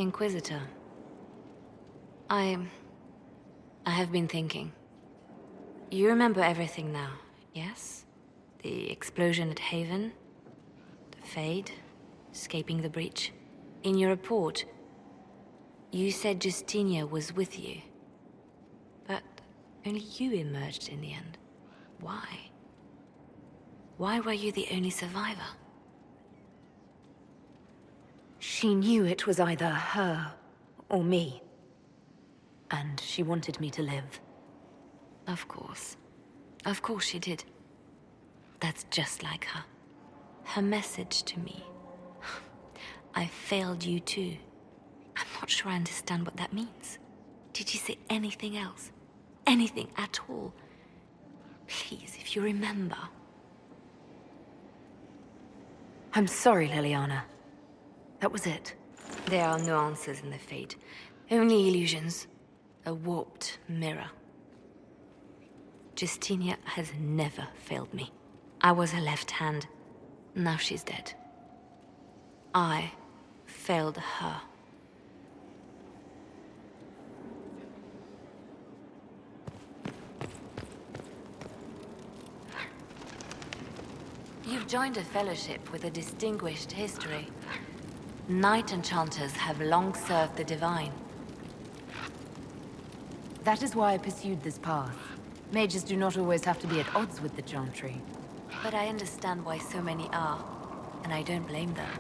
Inquisitor. I have been thinking. You remember everything now, yes? The explosion at Haven, the Fade, escaping the breach. In your report, you said Justinia was with you. But only you emerged in the end. Why? Why were you the only survivor? She knew it was either her or me. And she wanted me to live. Of course. Of course she did. That's just like her. Her message to me. I failed you too. I'm not sure I understand what that means. Did she say anything else? Anything at all? Please, if you remember. I'm sorry, Liliana. That was it. There are no answers in the Fate. Only illusions. A warped mirror. Justinia has never failed me. I was her left hand. Now she's dead. I failed her. You've joined a fellowship with a distinguished history. Knight enchanters have long served the Divine. That is why I pursued this path. Mages do not always have to be at odds with the Chantry. But I understand why so many are, and I don't blame them.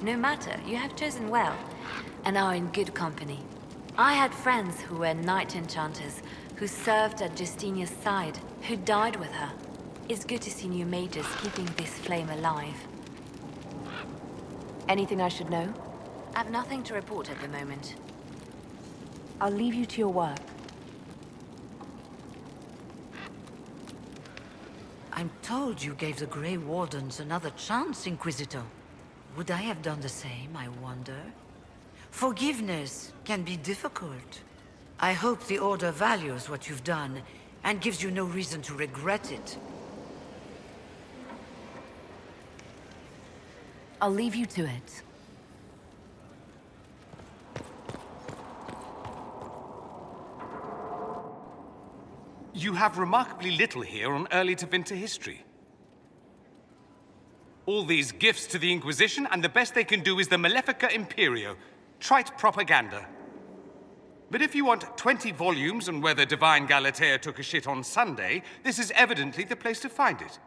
No matter, you have chosen well, and are in good company. I had friends who were knight enchanters, who served at Justinia's side, who died with her. It's good to see new mages keeping this flame alive. Anything I should know? I've nothing to report at the moment. I'll leave you to your work. I'm told you gave the Grey Wardens another chance, Inquisitor. Would I have done the same, I wonder? Forgiveness can be difficult. I hope the Order values what you've done, and gives you no reason to regret it. I'll leave you to it. You have remarkably little here on early Tevinter history. All these gifts to the Inquisition, and the best they can do is the Malefica Imperio. Trite propaganda. But if you want 20 volumes on whether Divine Galatea took a shit on Sunday, this is evidently the place to find it.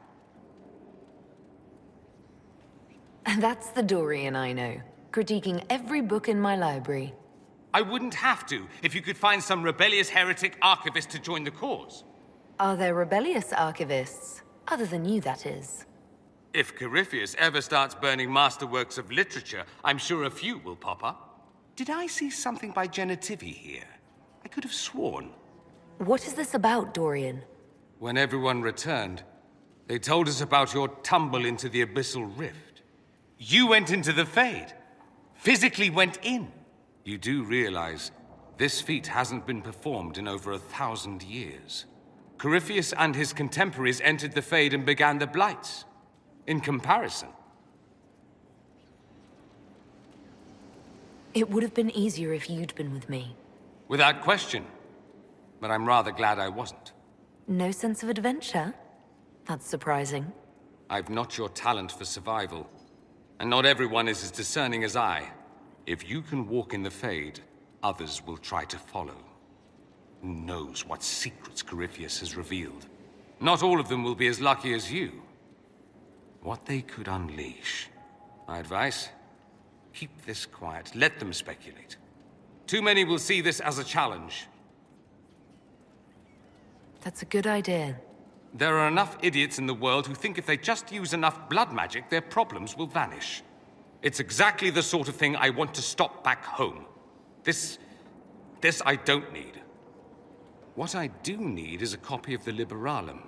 And that's the Dorian I know, critiquing every book in my library. I wouldn't have to, if you could find some rebellious heretic archivist to join the cause. Are there rebellious archivists? Other than you, that is. If Corypheus ever starts burning masterworks of literature, I'm sure a few will pop up. Did I see something by Genitivi here? I could have sworn. What is this about, Dorian? When everyone returned, they told us about your tumble into the abyssal rift. You went into the Fade. Physically went in. You do realize this feat hasn't been performed in over 1,000 years. Corypheus and his contemporaries entered the Fade and began the Blights. In comparison. It would have been easier if you'd been with me. Without question. But I'm rather glad I wasn't. No sense of adventure? That's surprising. I've not your talent for survival. And not everyone is as discerning as I. If you can walk in the Fade, others will try to follow. Who knows what secrets Corypheus has revealed? Not all of them will be as lucky as you. What they could unleash. My advice? Keep this quiet. Let them speculate. Too many will see this as a challenge. That's a good idea. There are enough idiots in the world who think if they just use enough blood magic, their problems will vanish. It's exactly the sort of thing I want to stop back home. This I don't need. What I do need is a copy of the Liberalum.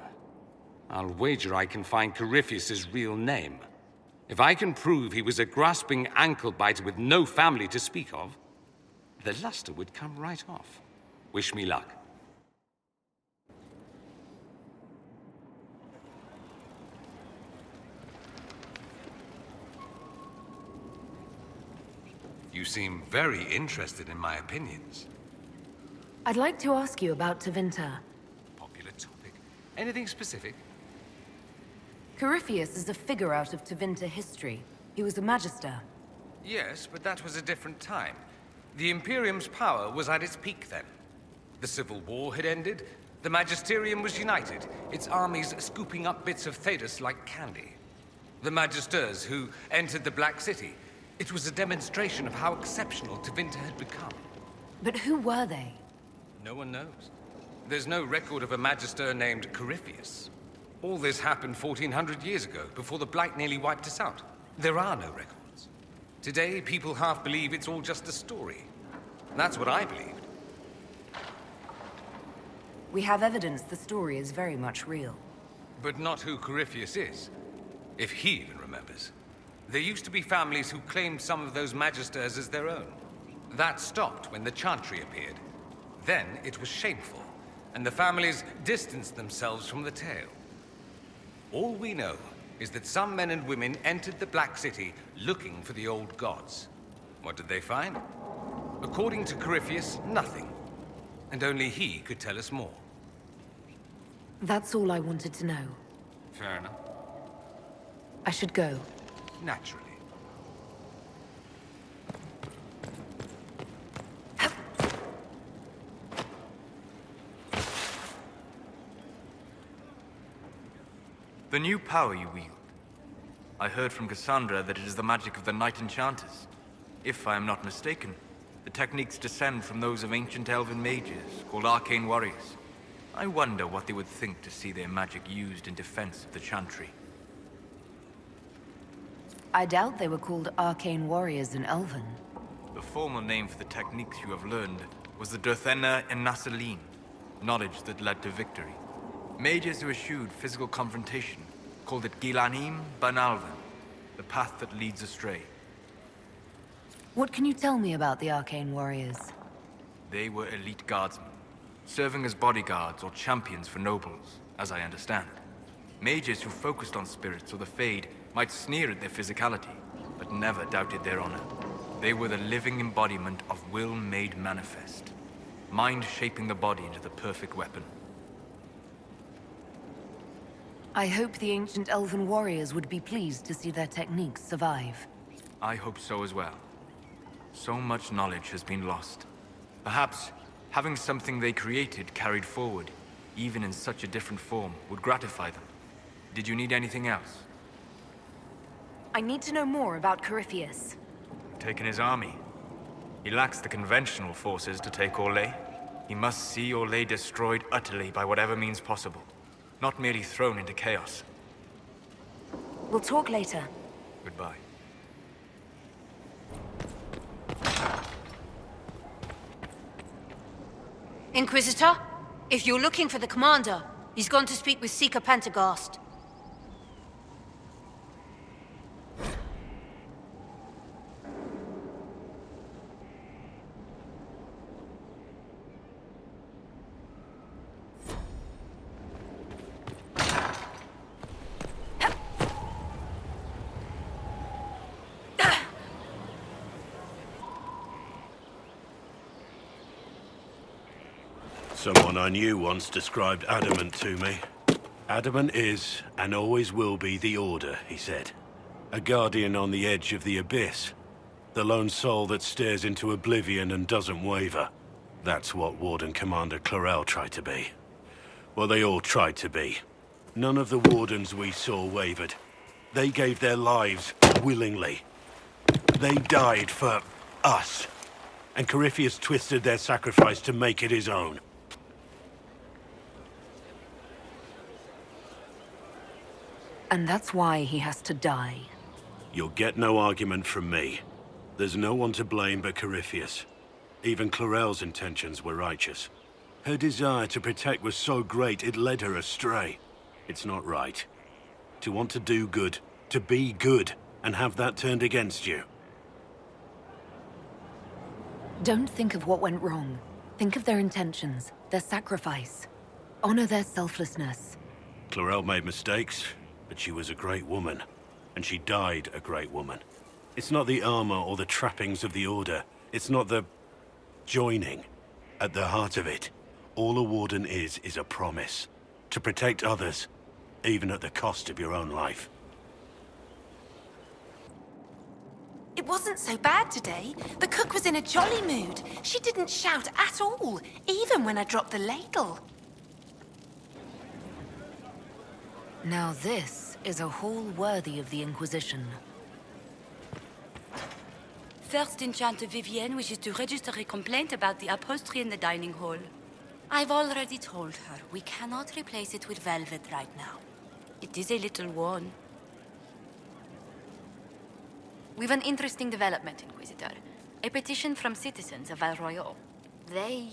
I'll wager I can find Corypheus's real name. If I can prove he was a grasping ankle-biter with no family to speak of, the luster would come right off. Wish me luck. You seem very interested in my opinions. I'd like to ask you about Tevinter. Popular topic. Anything specific? Corypheus is a figure out of Tevinter history. He was a magister. Yes, but that was a different time. The Imperium's power was at its peak then. The Civil War had ended, the Magisterium was united, its armies scooping up bits of Thedas like candy. The Magisters who entered the Black City, it was a demonstration of how exceptional Tevinter had become. But who were they? No one knows. There's no record of a Magister named Corypheus. All this happened 1400 years ago, before the Blight nearly wiped us out. There are no records. Today, people half believe it's all just a story. That's what I believed. We have evidence the story is very much real. But not who Corypheus is. If he even remembers. There used to be families who claimed some of those Magisters as their own. That stopped when the Chantry appeared. Then it was shameful, and the families distanced themselves from the tale. All we know is that some men and women entered the Black City looking for the old gods. What did they find? According to Corypheus, nothing. And only he could tell us more. That's all I wanted to know. Fair enough. I should go. Naturally. The new power you wield. I heard from Cassandra that it is the magic of the Knight Enchanters. If I am not mistaken, the techniques descend from those of ancient elven mages, called arcane warriors. I wonder what they would think to see their magic used in defense of the Chantry. I doubt they were called arcane warriors in Elven. The formal name for the techniques you have learned was the Durthena and Nassaline, knowledge that led to victory. Mages who eschewed physical confrontation called it Gilanim Banalvan, the path that leads astray. What can you tell me about the arcane warriors? They were elite guardsmen, serving as bodyguards or champions for nobles, as I understand. Mages who focused on spirits or the Fade might sneer at their physicality, but never doubted their honor. They were the living embodiment of will made manifest, mind shaping the body into the perfect weapon. I hope the ancient elven warriors would be pleased to see their techniques survive. I hope so as well. So much knowledge has been lost. Perhaps having something they created carried forward, even in such a different form, would gratify them. Did you need anything else? I need to know more about Corypheus. Taken his army. He lacks the conventional forces to take Orlais. He must see Orlais destroyed utterly by whatever means possible, not merely thrown into chaos. We'll talk later. Goodbye. Inquisitor, if you're looking for the commander, he's gone to speak with Seeker Pentagast. Someone I knew once described Adamant to me. Adamant is, and always will be, the Order, he said. A guardian on the edge of the abyss. The lone soul that stares into oblivion and doesn't waver. That's what Warden Commander Clarel tried to be. Well, they all tried to be. None of the Wardens we saw wavered. They gave their lives willingly. They died for us. And Corypheus twisted their sacrifice to make it his own. And that's why he has to die. You'll get no argument from me. There's no one to blame but Corypheus. Even Clarel's intentions were righteous. Her desire to protect was so great it led her astray. It's not right. To want to do good, to be good, and have that turned against you. Don't think of what went wrong. Think of their intentions, their sacrifice. Honor their selflessness. Clarel made mistakes, but she was a great woman. And she died a great woman. It's not the armor or the trappings of the Order. It's not the joining. At the heart of it, all a Warden is a promise. To protect others, even at the cost of your own life. It wasn't so bad today. The cook was in a jolly mood. She didn't shout at all, even when I dropped the ladle. Now this is a hall worthy of the Inquisition. First Enchanter Vivienne wishes to register a complaint about the upholstery in the dining hall. I've already told her we cannot replace it with velvet right now. It is a little worn. We've an interesting development, Inquisitor. A petition from citizens of Val Royeaux. They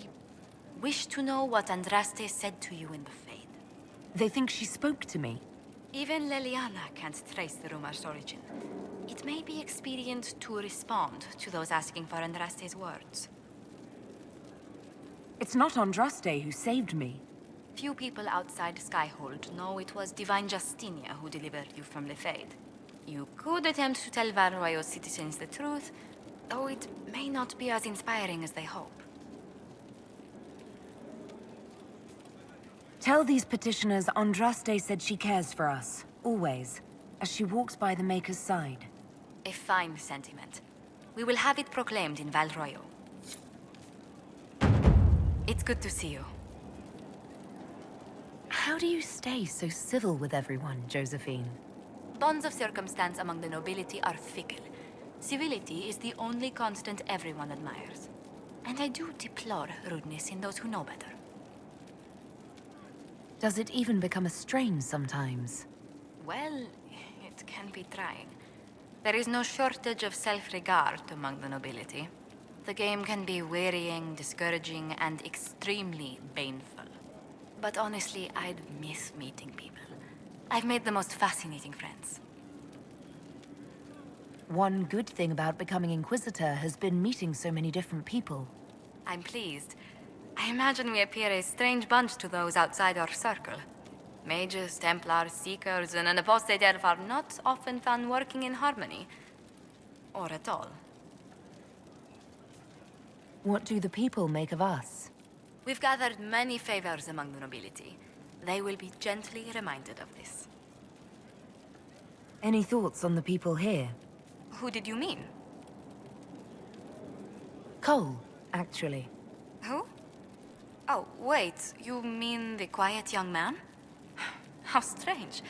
wish to know what Andraste said to you in the Fade. They think she spoke to me. Even Leliana can't trace the rumor's origin. It may be expedient to respond to those asking for Andraste's words. It's not Andraste who saved me. Few people outside Skyhold know it was Divine Justinia who delivered you from the Fade. You could attempt to tell Val Royeaux citizens the truth, though it may not be as inspiring as they hope. Tell these petitioners Andraste said she cares for us, always, as she walks by the Maker's side. A fine sentiment. We will have it proclaimed in Val Royeaux. It's good to see you. How do you stay so civil with everyone, Josephine? Bonds of circumstance among the nobility are fickle. Civility is the only constant everyone admires. And I do deplore rudeness in those who know better. Does it even become a strain sometimes? Well, it can be trying. There is no shortage of self-regard among the nobility. The game can be wearying, discouraging, and extremely baneful. But honestly, I'd miss meeting people. I've made the most fascinating friends. One good thing about becoming Inquisitor has been meeting so many different people. I'm pleased. I imagine we appear a strange bunch to those outside our circle. Mages, Templars, Seekers, and an apostate elf are not often found working in harmony. Or at all. What do the people make of us? We've gathered many favors among the nobility. They will be gently reminded of this. Any thoughts on the people here? Who did you mean? Cole, actually. Who? Oh, wait, you mean the quiet young man? How strange.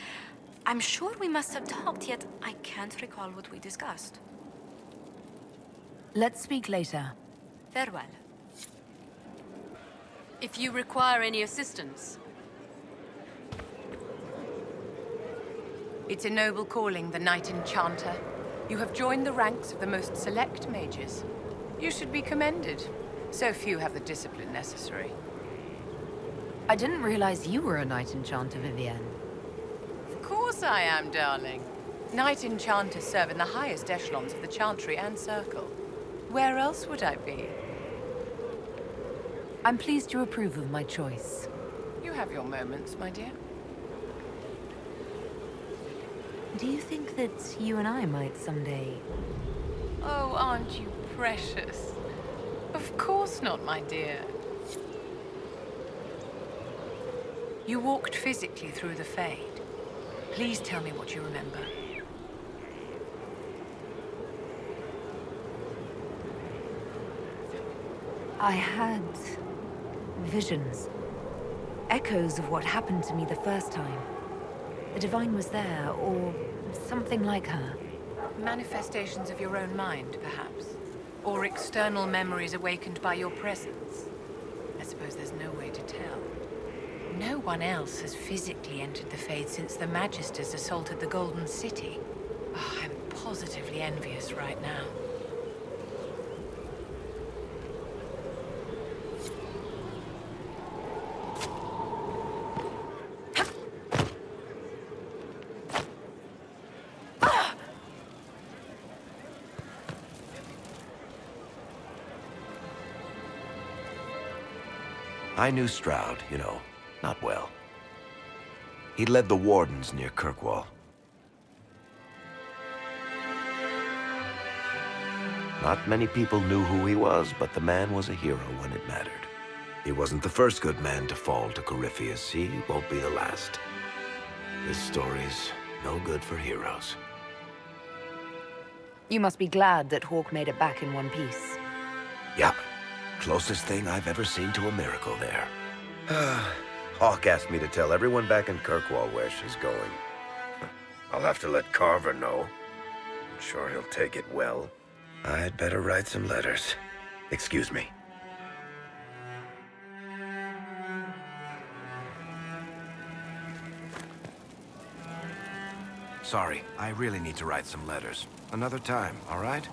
I'm sure we must have talked, yet I can't recall what we discussed. Let's speak later. Farewell. If you require any assistance. It's a noble calling, the Knight Enchanter. You have joined the ranks of the most select mages. You should be commended. So few have the discipline necessary. I didn't realize you were a Knight Enchanter, Vivienne. Of course I am, darling. Knight Enchanters serve in the highest echelons of the Chantry and Circle. Where else would I be? I'm pleased you approve of my choice. You have your moments, my dear. Do you think that you and I might someday... Oh, aren't you precious? Of course not, my dear. You walked physically through the Fade. Please tell me what you remember. I had... visions. Echoes of what happened to me the first time. The Divine was there, or something like her. Manifestations of your own mind, perhaps? Or external memories awakened by your presence? I suppose there's no way to tell. No one else has physically entered the Fade since the Magisters assaulted the Golden City. Oh, I'm positively envious right now. I knew Stroud, you know, not well. He led the Wardens near Kirkwall. Not many people knew who he was, but the man was a hero when it mattered. He wasn't the first good man to fall to Corypheus. He won't be the last. This story's no good for heroes. You must be glad that Hawk made it back in one piece. Yeah, closest thing I've ever seen to a miracle there. Hawk asked me to tell everyone back in Kirkwall where she's going. I'll have to let Carver know. I'm sure he'll take it well. I'd better write some letters. Excuse me. Sorry, I really need to write some letters. Another time, all right?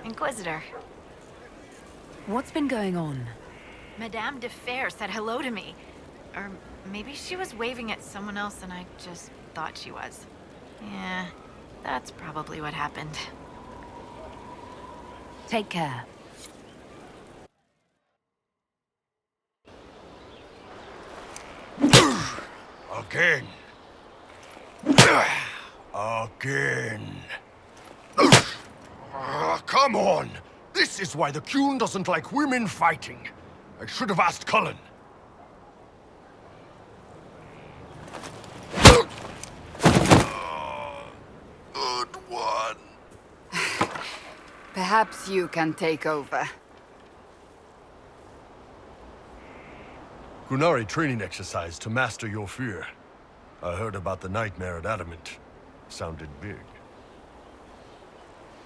Inquisitor, What's been going on? Madame de Fer said hello to me. Or maybe she was waving at someone else and I just thought she was. Yeah, that's probably what happened. Take care. Again. Again. Come on! This is why the Qun doesn't like women fighting. I should have asked Cullen. Good one. Perhaps you can take over. Qunari training exercise to master your fear. I heard about the nightmare at Adamant. Sounded big.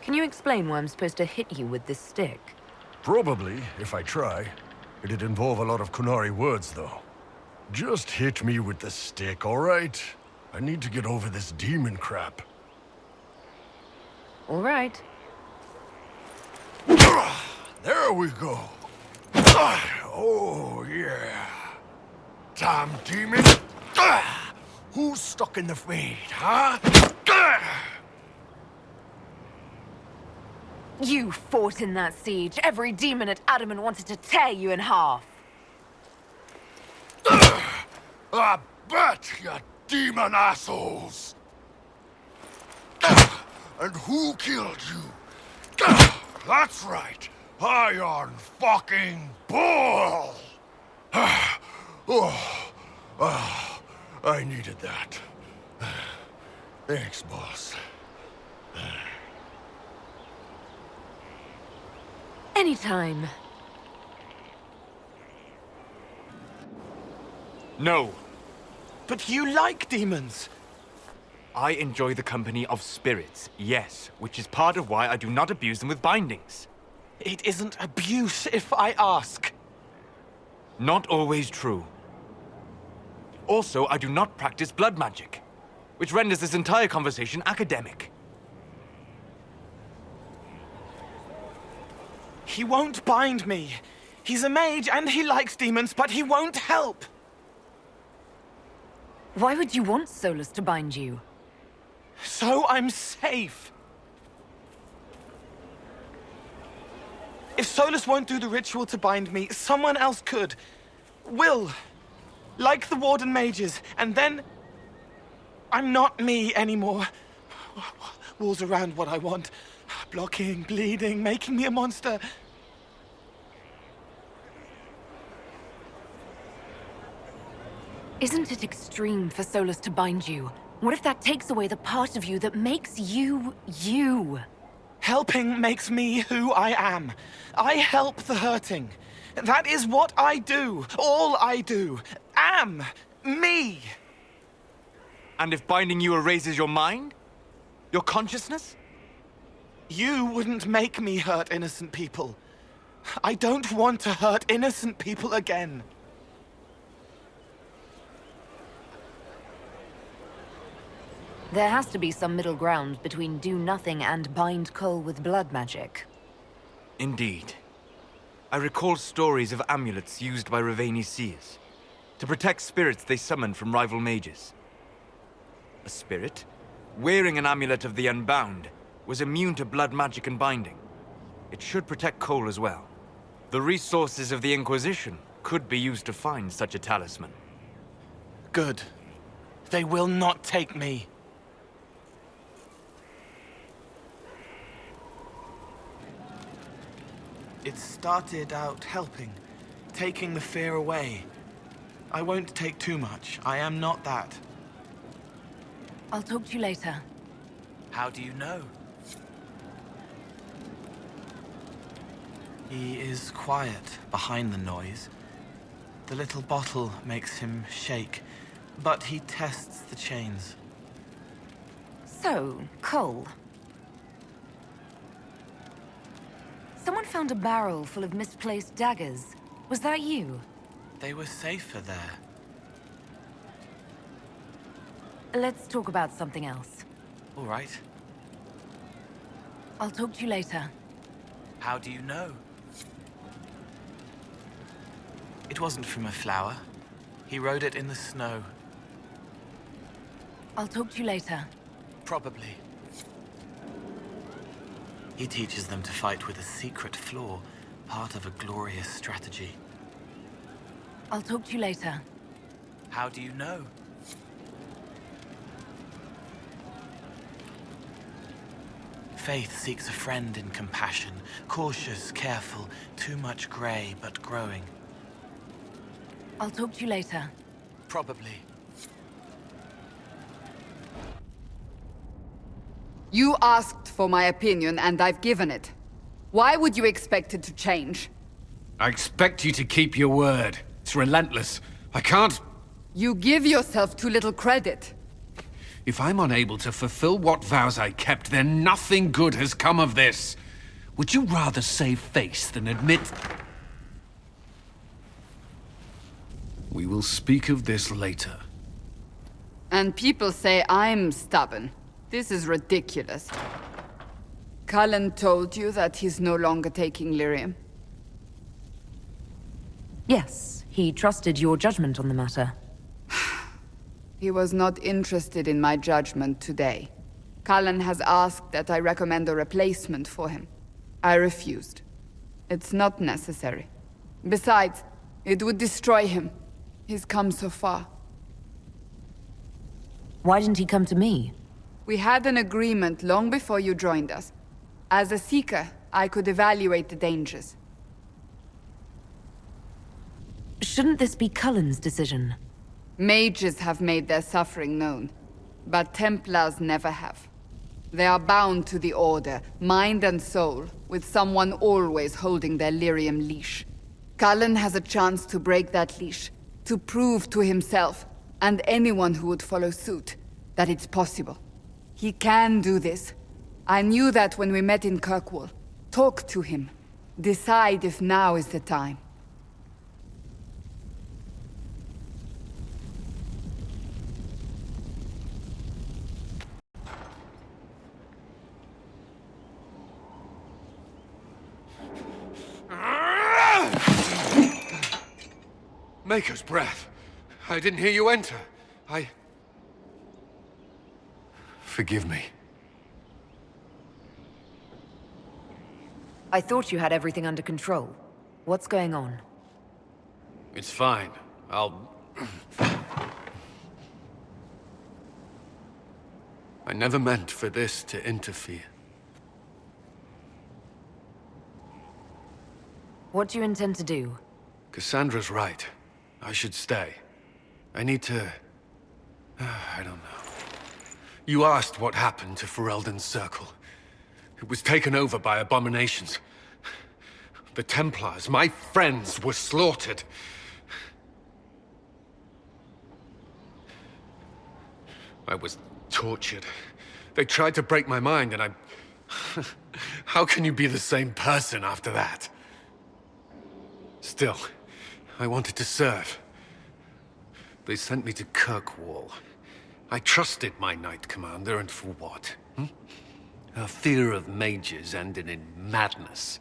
Can you explain why I'm supposed to hit you with this stick? Probably, if I try. It'd involve a lot of Qunari words, though. Just hit me with the stick, all right? I need to get over this demon crap. All right. There we go. Oh, yeah. Damn demon. Who's stuck in the fade, huh? You fought in that siege. Every demon at Adamant wanted to tear you in half. I bet, you demon assholes! And who killed you? That's right, Iron fucking Bull! I needed that. Thanks, boss. Anytime. No. But you like demons! I enjoy the company of spirits, yes, which is part of why I do not abuse them with bindings. It isn't abuse if I ask. Not always true. Also, I do not practice blood magic, which renders this entire conversation academic. He won't bind me. He's a mage and he likes demons, but he won't help. Why would you want Solus to bind you? So I'm safe. If Solus won't do the ritual to bind me, someone else could. Will. Like the Warden mages, and then... I'm not me anymore. Walls around what I want. Blocking, bleeding, making me a monster. Isn't it extreme for Solus to bind you? What if that takes away the part of you that makes you, you? Helping makes me who I am. I help the hurting. That is what I do. All I do. Am. Me. And if binding you erases your mind? Your consciousness? You wouldn't make me hurt innocent people. I don't want to hurt innocent people again. There has to be some middle ground between do nothing and bind Cole with blood magic. Indeed. I recall stories of amulets used by Raveni seers to protect spirits they summoned from rival mages. A spirit, wearing an amulet of the Unbound, was immune to blood magic and binding. It should protect Cole as well. The resources of the Inquisition could be used to find such a talisman. Good. They will not take me. It started out helping, taking the fear away. I won't take too much. I am not that. I'll talk to you later. How do you know? He is quiet behind the noise. The little bottle makes him shake, but he tests the chains. So, Cole. Someone found a barrel full of misplaced daggers. Was that you? They were safer there. Let's talk about something else. All right. I'll talk to you later. How do you know? It wasn't from a flower. He wrote it in the snow. I'll talk to you later. Probably. He teaches them to fight with a secret flaw, part of a glorious strategy. I'll talk to you later. How do you know? Faith seeks a friend in compassion, cautious, careful, too much gray, but growing. I'll talk to you later. Probably. You asked for my opinion, and I've given it. Why would you expect it to change? I expect you to keep your word. It's relentless. I can't... You give yourself too little credit. If I'm unable to fulfill what vows I kept, then nothing good has come of this. Would you rather save face than admit... We will speak of this later. And people say I'm stubborn. This is ridiculous. Cullen told you that he's no longer taking lyrium? Yes, he trusted your judgment on the matter. He was not interested in my judgment today. Cullen has asked that I recommend a replacement for him. I refused. It's not necessary. Besides, it would destroy him. He's come so far. Why didn't he come to me? We had an agreement long before you joined us. As a Seeker, I could evaluate the dangers. Shouldn't this be Cullen's decision? Mages have made their suffering known, but Templars never have. They are bound to the Order, mind and soul, with someone always holding their lyrium leash. Cullen has a chance to break that leash, to prove to himself, and anyone who would follow suit, that it's possible. He can do this. I knew that when we met in Kirkwall. Talk to him. Decide if now is the time. Maker's breath. I didn't hear you enter. Forgive me. I thought you had everything under control. What's going on? It's fine. I never meant for this to interfere. What do you intend to do? Cassandra's right. I should stay. I need to... I don't know. You asked what happened to Ferelden's Circle. It was taken over by abominations. The Templars, my friends, were slaughtered. I was tortured. They tried to break my mind, and I... How can you be the same person after that? Still, I wanted to serve. They sent me to Kirkwall. I trusted my Knight Commander, and for what? Her fear of mages ended in madness.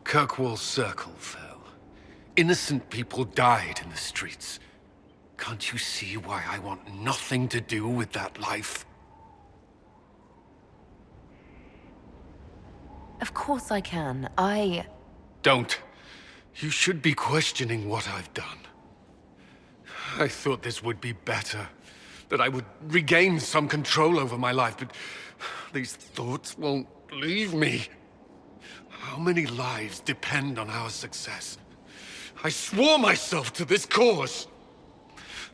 Kirkwall's Circle fell. Innocent people died in the streets. Can't you see why I want nothing to do with that life? Of course I can. Don't. You should be questioning what I've done. I thought this would be better. That I would regain some control over my life, but these thoughts won't leave me. How many lives depend on our success? I swore myself to this cause.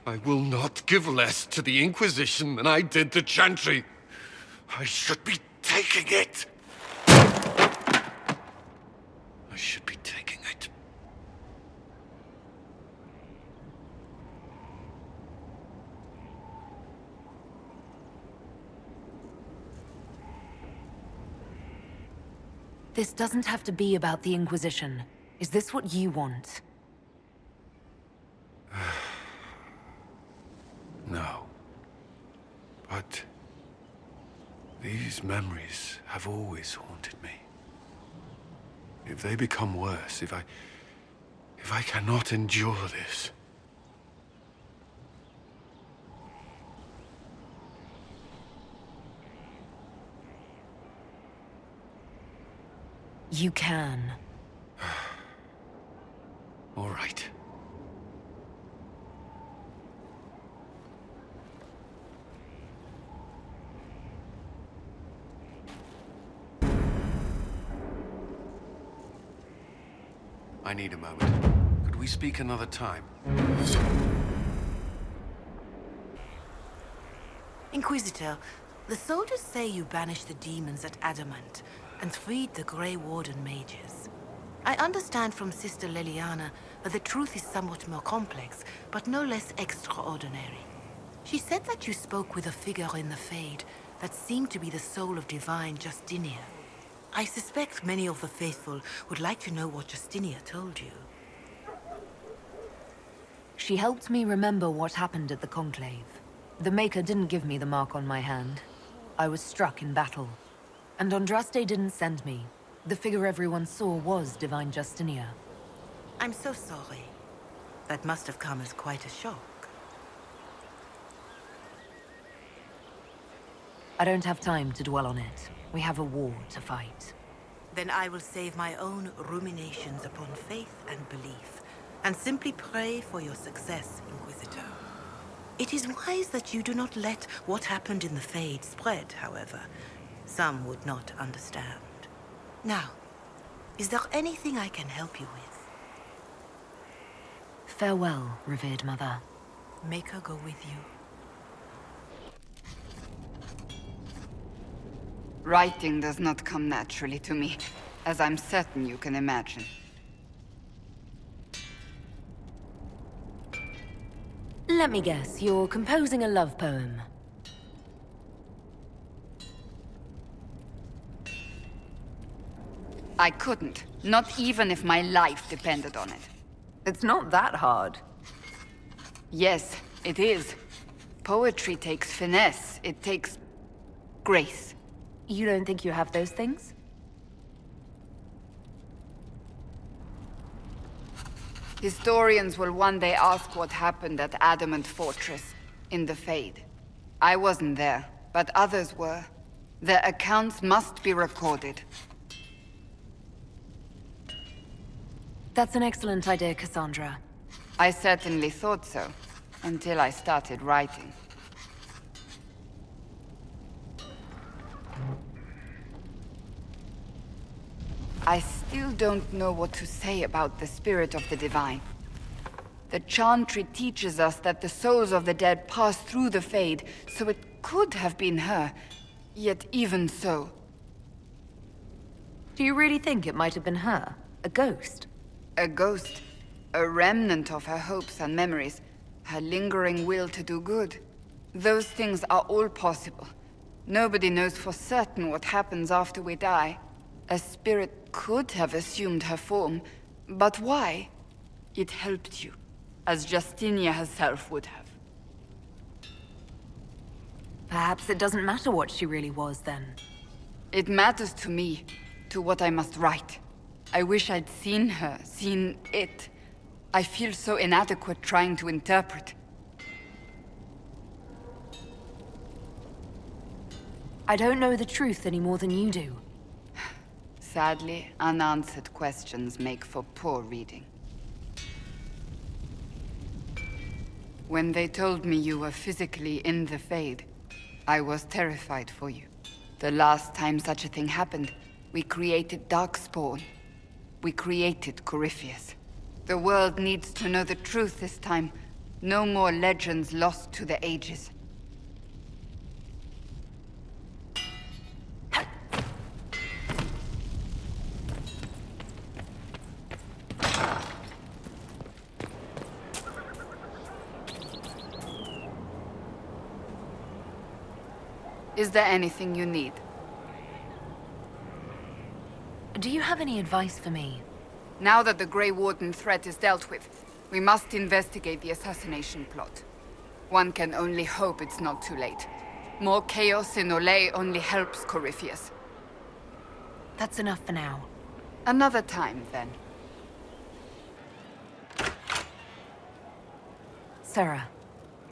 I will not give less to the Inquisition than I did to Chantry. I should be taking it. I should be taking it. This doesn't have to be about the Inquisition. Is this what you want? No. But these memories have always haunted me. If they become worse, if I cannot endure this... You can. All right. I need a moment. Could we speak another time? Inquisitor, the soldiers say you banished the demons at Adamant and freed the Grey Warden mages. I understand from Sister Leliana that the truth is somewhat more complex, but no less extraordinary. She said that you spoke with a figure in the Fade that seemed to be the soul of divine Justinia. I suspect many of the faithful would like to know what Justinia told you. She helped me remember what happened at the Conclave. The Maker didn't give me the mark on my hand. I was struck in battle. And Andraste didn't send me. The figure everyone saw was Divine Justinia. I'm so sorry. That must have come as quite a shock. I don't have time to dwell on it. We have a war to fight. Then I will save my own ruminations upon faith and belief, and simply pray for your success, Inquisitor. It is wise that you do not let what happened in the Fade spread, however. Some would not understand. Now, is there anything I can help you with? Farewell, revered mother. Make her go with you. Writing does not come naturally to me, as I'm certain you can imagine. Let me guess, you're composing a love poem. I couldn't, not even if my life depended on it. It's not that hard. Yes, it is. Poetry takes finesse, it takes grace. You don't think you have those things? Historians will one day ask what happened at Adamant Fortress, in the Fade. I wasn't there, but others were. Their accounts must be recorded. That's an excellent idea, Cassandra. I certainly thought so, until I started writing. I still don't know what to say about the spirit of the divine. The Chantry teaches us that the souls of the dead pass through the Fade, so it could have been her. Yet even so... Do you really think it might have been her? A ghost? A ghost. A remnant of her hopes and memories. Her lingering will to do good. Those things are all possible. Nobody knows for certain what happens after we die. A spirit could have assumed her form, but why? It helped you, as Justinia herself would have. Perhaps it doesn't matter what she really was, then. It matters to me, to what I must write. I wish I'd seen her, seen it. I feel so inadequate trying to interpret. I don't know the truth any more than you do. Sadly, unanswered questions make for poor reading. When they told me you were physically in the Fade, I was terrified for you. The last time such a thing happened, We created Darkspawn. We created Corypheus. The world needs to know the truth this time. No more legends lost to the ages. Is there anything you need? Do you have any advice for me? Now that the Grey Warden threat is dealt with, we must investigate the assassination plot. One can only hope it's not too late. More chaos in Olay only helps Corypheus. That's enough for now. Another time, then. Sarah,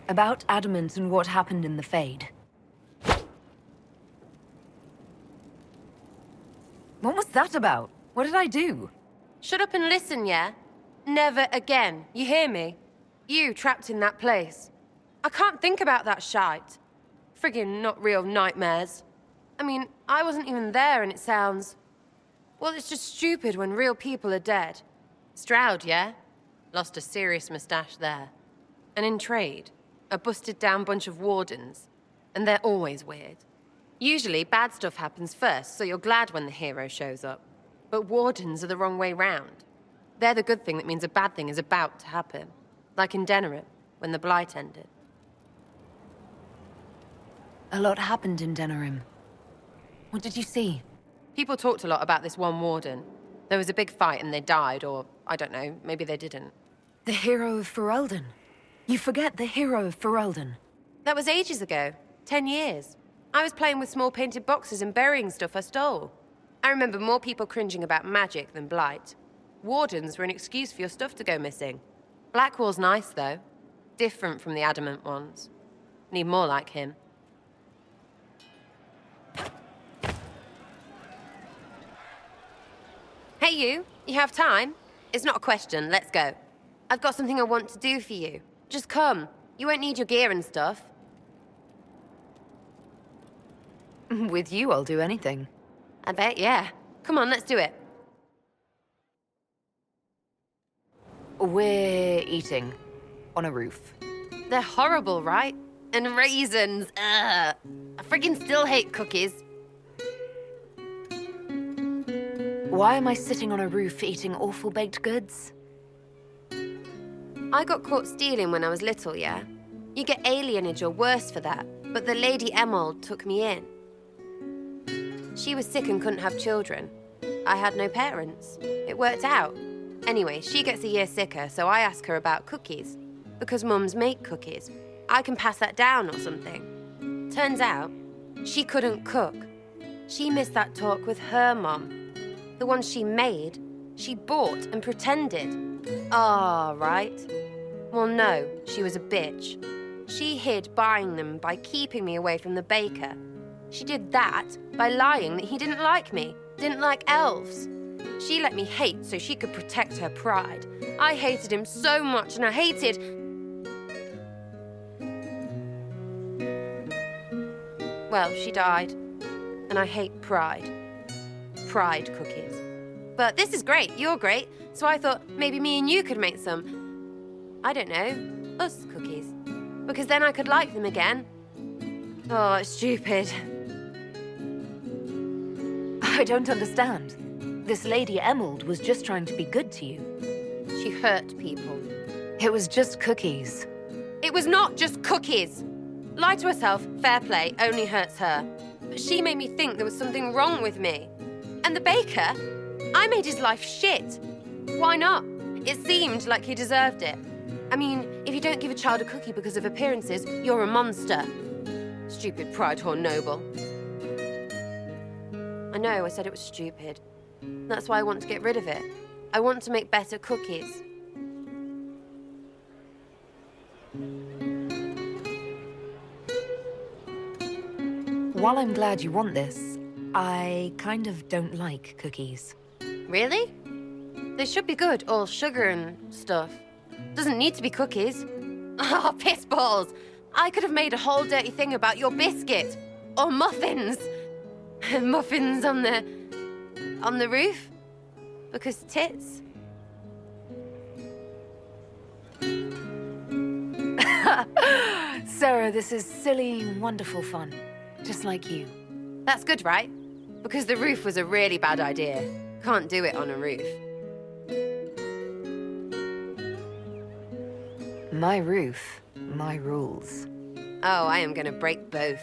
about Adamant and what happened in the Fade. What was that about? What did I do? Shut up and listen, yeah? Never again. You hear me? You trapped in that place. I can't think about that shite. Friggin' not real nightmares. I mean, I wasn't even there and it sounds... Well, it's just stupid when real people are dead. Stroud, yeah? Lost a serious mustache there. And in trade, a busted down bunch of wardens. And they're always weird. Usually, bad stuff happens first, so you're glad when the hero shows up. But wardens are the wrong way round. They're the good thing that means a bad thing is about to happen. Like in Denerim, when the Blight ended. A lot happened in Denerim. What did you see? People talked a lot about this one warden. There was a big fight and they died, or, I don't know, maybe they didn't. The hero of Ferelden. You forget the hero of Ferelden. That was ages ago. 10 years. I was playing with small painted boxes and burying stuff I stole. I remember more people cringing about magic than Blight. Wardens were an excuse for your stuff to go missing. Blackwall's nice, though. Different from the Adamant ones. Need more like him. Hey, you. You have time? It's not a question. Let's go. I've got something I want to do for you. Just come. You won't need your gear and stuff. With you, I'll do anything. I bet, yeah. Come on, let's do it. We're eating. On a roof. They're horrible, right? And raisins. Ugh. I friggin' still hate cookies. Why am I sitting on a roof eating awful baked goods? I got caught stealing when I was little, yeah? You get alienage or worse for that, but the Lady Emerald took me in. She was sick and couldn't have children. I had no parents. It worked out. Anyway, she gets a year sicker, so I ask her about cookies. Because mums make cookies. I can pass that down or something. Turns out, she couldn't cook. She missed that talk with her mum. The ones she made, she bought and pretended. Ah, right. Well, no, she was a bitch. She hid buying them by keeping me away from the baker. She did that by lying that he didn't like me, didn't like elves. She let me hate so she could protect her pride. I hated him so much, and I hated... Well, she died, and I hate pride. Pride cookies. But this is great, you're great, so I thought maybe me and you could make some, I don't know, us cookies. Because then I could like them again. Oh, it's stupid. I don't understand. This Lady Emerald was just trying to be good to you. She hurt people. It was just cookies. It was not just cookies. Lie to herself, fair play, only hurts her. But she made me think there was something wrong with me. And the baker? I made his life shit. Why not? It seemed like he deserved it. I mean, if you don't give a child a cookie because of appearances, you're a monster. Stupid pride whore noble. I know, I said it was stupid. That's why I want to get rid of it. I want to make better cookies. While I'm glad you want this, I kind of don't like cookies. Really? They should be good, all sugar and stuff. Doesn't need to be cookies. Oh, piss balls! I could have made a whole dirty thing about your biscuit. Or muffins. Muffins on the On the roof? Because tits. Sarah, this is silly, wonderful fun. Just like you. That's good, right? Because the roof was a really bad idea. Can't do it on a roof. My roof, my rules. Oh, I am gonna break both.